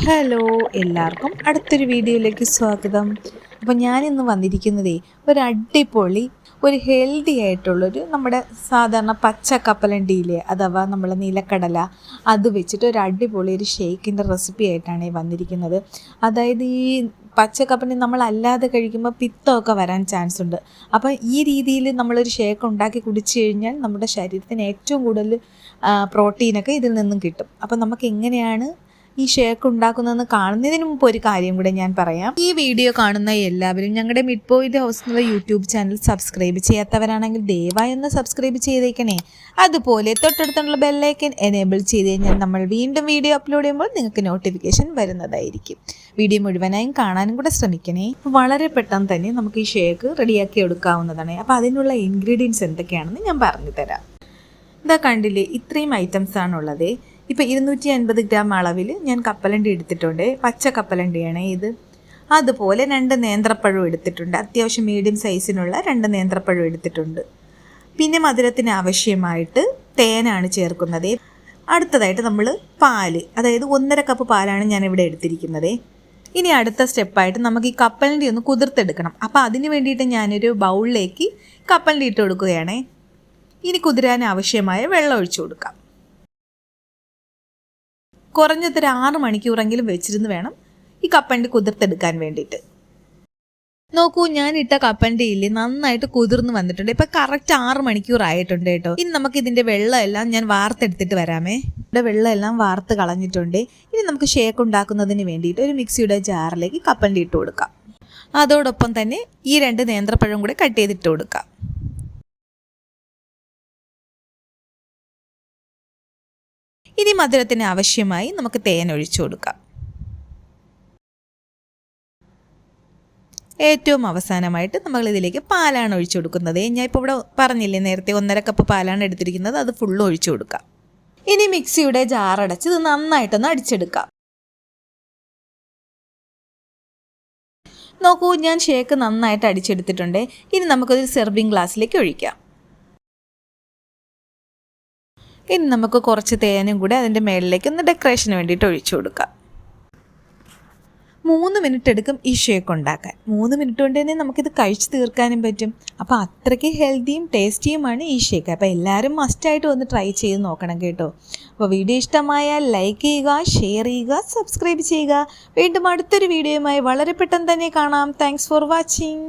Hello, എല്ലാവർക്കും അടുത്തൊരു വീഡിയോയിലേക്ക് സ്വാഗതം. അപ്പോൾ ഞാനിന്ന് വന്നിരിക്കുന്നതേ ഒരു അടിപൊളി ഒരു ഹെൽത്തി ആയിട്ടുള്ളൊരു നമ്മുടെ സാധാരണ പച്ച കപ്പലണ്ടിയിലെ അഥവാ നമ്മളെ നിലക്കടല അത് വെച്ചിട്ട് ഒരു അടിപൊളി ഒരു ഷേക്കിൻ്റെ റെസിപ്പി ആയിട്ടാണ് വന്നിരിക്കുന്നത്. അതായത് ഈ പച്ചക്കപ്പലണ്ടി നമ്മളല്ലാതെ കഴിക്കുമ്പോൾ പിത്തമൊക്കെ വരാൻ ചാൻസ് ഉണ്ട്. അപ്പോൾ ഈ രീതിയിൽ നമ്മളൊരു ഷേക്ക് ഉണ്ടാക്കി കുടിച്ചു കഴിഞ്ഞാൽ നമ്മുടെ ശരീരത്തിന് ഏറ്റവും കൂടുതൽ പ്രോട്ടീനൊക്കെ ഇതിൽ നിന്നും കിട്ടും. അപ്പോൾ നമുക്ക് എങ്ങനെയാണ് ഈ ഷേക്ക് ഉണ്ടാക്കുന്നതെന്ന് കാണുന്നതിന് മുമ്പ് ഒരു കാര്യം കൂടെ ഞാൻ പറയാം. ഈ വീഡിയോ കാണുന്ന എല്ലാവരും ഞങ്ങളുടെ മിഡ് പോയിന്റ് ഹൗസ് എന്നുള്ള യൂട്യൂബ് ചാനൽ സബ്സ്ക്രൈബ് ചെയ്യാത്തവരാണെങ്കിൽ ദയവായി ഒന്ന് സബ്സ്ക്രൈബ് ചെയ്തേക്കണേ. അതുപോലെ തൊട്ടടുത്തുള്ള ബെല്ലൈക്കൻ എനേബിൾ ചെയ്ത് കഴിഞ്ഞാൽ നമ്മൾ വീണ്ടും വീഡിയോ അപ്ലോഡ് ചെയ്യുമ്പോൾ നിങ്ങൾക്ക് നോട്ടിഫിക്കേഷൻ വരുന്നതായിരിക്കും. വീഡിയോ മുഴുവനായും കാണാനും കൂടെ ശ്രമിക്കണേ. വളരെ പെട്ടെന്ന് തന്നെ നമുക്ക് ഈ ഷേക്ക് റെഡിയാക്കി എടുക്കാവുന്നതാണ്. അപ്പോൾ അതിനുള്ള ഇൻഗ്രീഡിയൻസ് എന്തൊക്കെയാണെന്ന് ഞാൻ പറഞ്ഞു തരാം. ഇതാ കണ്ടില്ലേ, ഇത്രയും ഐറ്റംസ് ആണുള്ളത്. ഇപ്പോൾ 250 ഗ്രാം അളവിൽ ഞാൻ കപ്പലണ്ടി എടുത്തിട്ടുണ്ട്. പച്ച കപ്പലണ്ടിയാണ് ഇത്. അതുപോലെ 2 നേന്ത്രപ്പഴം എടുത്തിട്ടുണ്ട്. അത്യാവശ്യം മീഡിയം സൈസിനുള്ള 2 നേന്ത്രപ്പഴം എടുത്തിട്ടുണ്ട്. പിന്നെ മധുരത്തിന് ആവശ്യമായിട്ട് തേനാണ് ചേർക്കുന്നത്. അടുത്തതായിട്ട് നമ്മൾ പാല്, അതായത് 1.5 കപ്പ് പാലാണ് ഞാനിവിടെ എടുത്തിരിക്കുന്നത്. ഇനി അടുത്ത സ്റ്റെപ്പായിട്ട് നമുക്ക് ഈ കപ്പലണ്ടി ഒന്ന് കുതിർത്തെടുക്കണം. അപ്പോൾ അതിന് വേണ്ടിയിട്ട് ഞാനൊരു ബൗളിലേക്ക് കപ്പലണ്ടി ഇട്ട് കൊടുക്കുകയാണ്. ഇനി കുതിരാൻ ആവശ്യമായ വെള്ളം ഒഴിച്ചു കൊടുക്കാം. കുറഞ്ഞതൊരു 6 മണിക്കൂറെങ്കിലും വെച്ചിരുന്ന് വേണം ഈ കപ്പലണ്ടി കുതിർത്തെടുക്കാൻ വേണ്ടിയിട്ട്. നോക്കൂ, ഞാൻ ഇട്ട കപ്പലണ്ടിയിൽ നന്നായിട്ട് കുതിർന്ന് വന്നിട്ടുണ്ട്. ഇപ്പം കറക്റ്റ് 6 മണിക്കൂർ ആയിട്ടുണ്ട് കേട്ടോ. ഇനി നമുക്ക് ഇതിൻ്റെ വെള്ളമെല്ലാം ഞാൻ വാർത്തെടുത്തിട്ട് വരാമേ. ഇവിടെ വെള്ളമെല്ലാം വാർത്ത് കളഞ്ഞിട്ടുണ്ട്. ഇനി നമുക്ക് ഷേക്ക് ഉണ്ടാക്കുന്നതിന് വേണ്ടിയിട്ട് ഒരു മിക്സിയുടെ ജാറിലേക്ക് കപ്പലണ്ടി ഇട്ട് കൊടുക്കാം. അതോടൊപ്പം തന്നെ ഈ 2 നേന്ത്രപ്പഴം കൂടെ കട്ട് ചെയ്തിട്ട് കൊടുക്കാം. ഇനി മധുരത്തിന് ആവശ്യമായി നമുക്ക് തേൻ ഒഴിച്ചു കൊടുക്കാം. ഏറ്റവും അവസാനമായിട്ട് നമ്മൾ ഇതിലേക്ക് പാലാണ് ഒഴിച്ചു കൊടുക്കുന്നത്. ഞാൻ ഇപ്പോൾ ഇവിടെ പറഞ്ഞില്ലേ നേരത്തെ 1.5 കപ്പ് പാലാണ് എടുത്തിരിക്കുന്നത്, അത് ഫുള്ള് ഒഴിച്ചു കൊടുക്കാം. ഇനി മിക്സിയുടെ ജാറടച്ച് ഇത് നന്നായിട്ടൊന്ന് അടിച്ചെടുക്കാം. നോക്കൂ, ഞാൻ ഷേക്ക് നന്നായിട്ട് അടിച്ചെടുത്തിട്ടുണ്ട്. ഇനി നമുക്കൊരു സെർവിങ് ഗ്ലാസ്സിലേക്ക് ഒഴിക്കാം. ഇനി നമുക്ക് കുറച്ച് തേനും കൂടെ അതിൻ്റെ മേളിലേക്ക് ഒന്ന് ഡെക്കറേഷന് വേണ്ടിയിട്ട് ഒഴിച്ചു കൊടുക്കാം. 3 മിനിറ്റ് എടുക്കും ഈ ഷേക്ക് ഉണ്ടാക്കാൻ. 3 മിനിറ്റ് കൊണ്ട് തന്നെ നമുക്കിത് കഴിച്ച് തീർക്കാനും പറ്റും. അപ്പോൾ അത്രയ്ക്ക് ഹെൽത്തിയും ടേസ്റ്റിയുമാണ് ഈ ഷേക്ക്. അപ്പോൾ എല്ലാവരും മസ്റ്റായിട്ട് ഒന്ന് ട്രൈ ചെയ്ത് നോക്കണം കേട്ടോ. അപ്പോൾ വീഡിയോ ഇഷ്ടമായാൽ ലൈക്ക് ചെയ്യുക, ഷെയർ ചെയ്യുക, സബ്സ്ക്രൈബ് ചെയ്യുക. വീണ്ടും അടുത്തൊരു വീഡിയോയുമായി വളരെ പെട്ടെന്ന് തന്നെ കാണാം. Thanks for watching.